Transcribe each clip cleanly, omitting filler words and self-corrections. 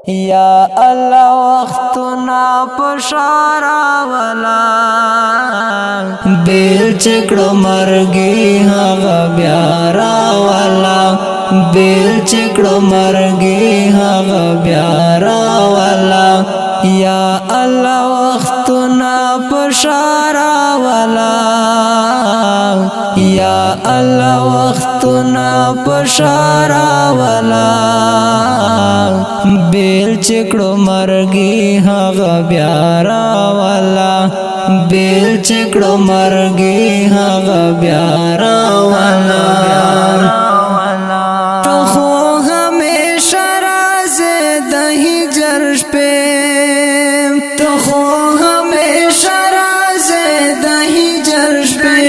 یا الله وختنا پشارا ولا بیل چکڑو مرگی هغه بیا راولا بیل چکڑو مرگی هغه بیا راولا یا الله وختنا پشارا ولا یا الله وختنا پشارا ولا بیل چکڑو مرگی هغه بیا راولا بیل چکڑو مرگی هغه بیا راولا تو خو همیشه راز د هجر شپې تو خو همیشه راز د هجر شپې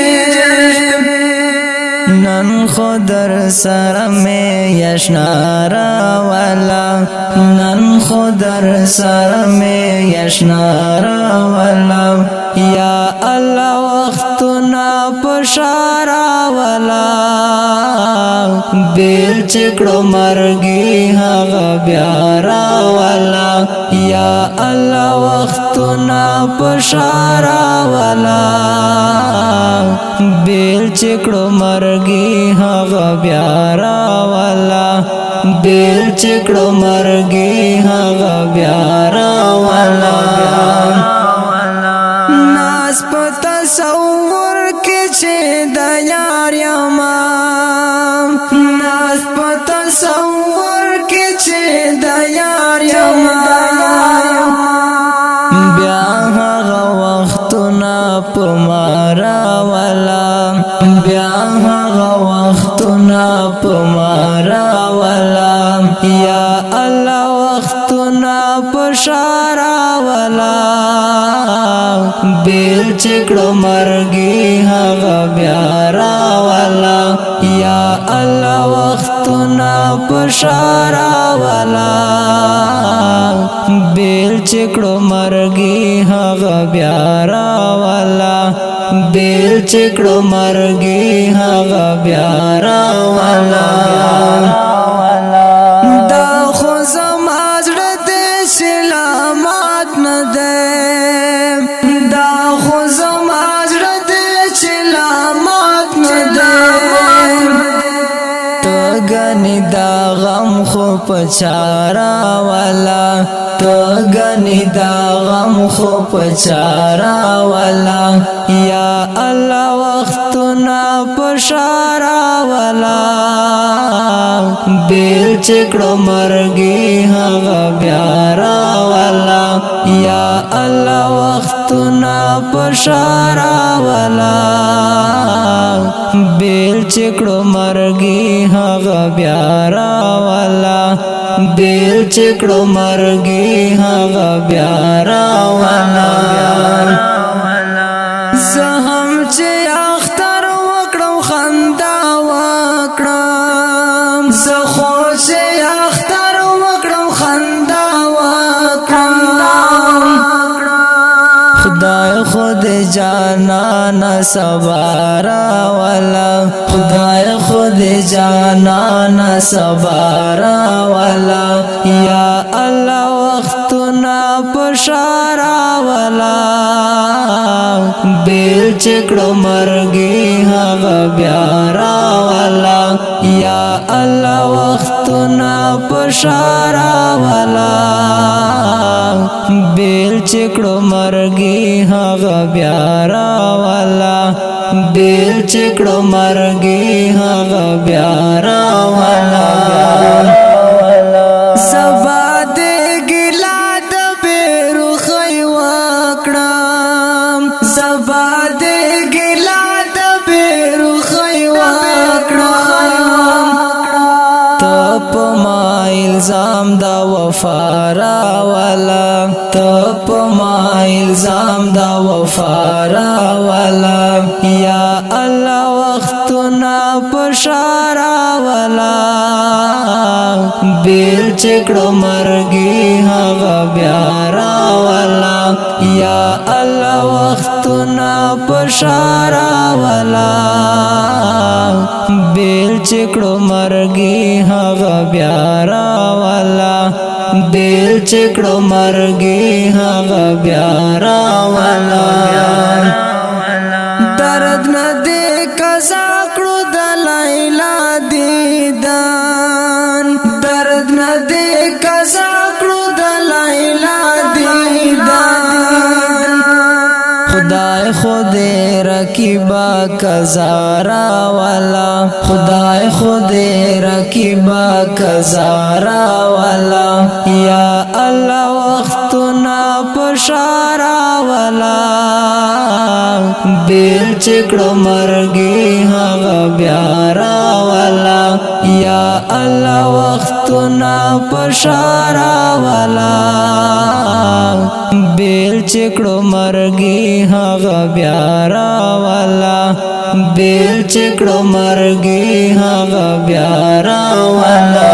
نن خو در سره می یشنا راولا نن خو در سره می یشنا راولا یا الله وختنا پشارا ولا بیل چکڑو مرگی هغه بیا راولا یا الله وختنا پشارا ولا بیل چکڑو مرگی هغه بیا راولا بیل چکڑو مرگی هغه بیا راولا ناس په تصور کې چې د یار یما ناس په تصور کې چې د یار یما بیا هغه وختونه په مارا ولا بیا هغه وختونه په مارا ولا یا الله وختونه په شارا ولا بیل چکڑو مرگی هغه بیا راولا یا الله وختنا پشارا ولا بیل چکڑو مرگی هغه بیا راولا بیل چکڑو مرگی هغه بیا راولا دا خو زما زړه د سلامات نه ده گنی دا غم خو پچارا والا تو گنی دا غم خو پچارا والا یا الله وختنا پشارا والا بیل چکڑو مرگی هغه بیا راولا یا الله وختنا پشارا والا بیل چکڑو مرگی هغه بیا راولا بیل چکڑو مرگی هغه بیا راولا زهم چې اختر وکړم خندا وکړم زه خو چې اختر وکړم خندا وکړم خدای خود جانان سبارا والا خدای خود جانان سبارا والا یا الله وختنا پشارا والا بیل چکڑو مرگی هغه بیا راولا یا الله وختنا پشارا والا بیل چکڑو مرگی هغه بیا راولا بیل چکڑو مرگی هغه بیا راولا سبا دې ګلا د بیرو خی وکړم سبا دې ګلا د بیرو خی وکړم تپ ما الزام دا وفا راولا تپ ما الزام دا وفا راولا یا الله وختنا پشارا ولا بیل چکڑو مرگی هغه بیا راولا یا الله وختنا پشارا ولا بیل چکڑو مرگی هغه بیا راولا بیل چکړو مرګي هغه بیا راولا درد نه دې قضا کړو د لیلا دیدان درد نه دې قضا کړو د لیلا دیدان خدای خود رکیبا کزارا والا خدای خود رکیبا کزارا والا یا الله وختنا پشارا والا بیل چکړو مرګي هغه بیا راولا یا الله وختنا پشارا والا بیل چکړو مرګي هغه بیا راولا بیل چکړو مرګي هغه بیا راولا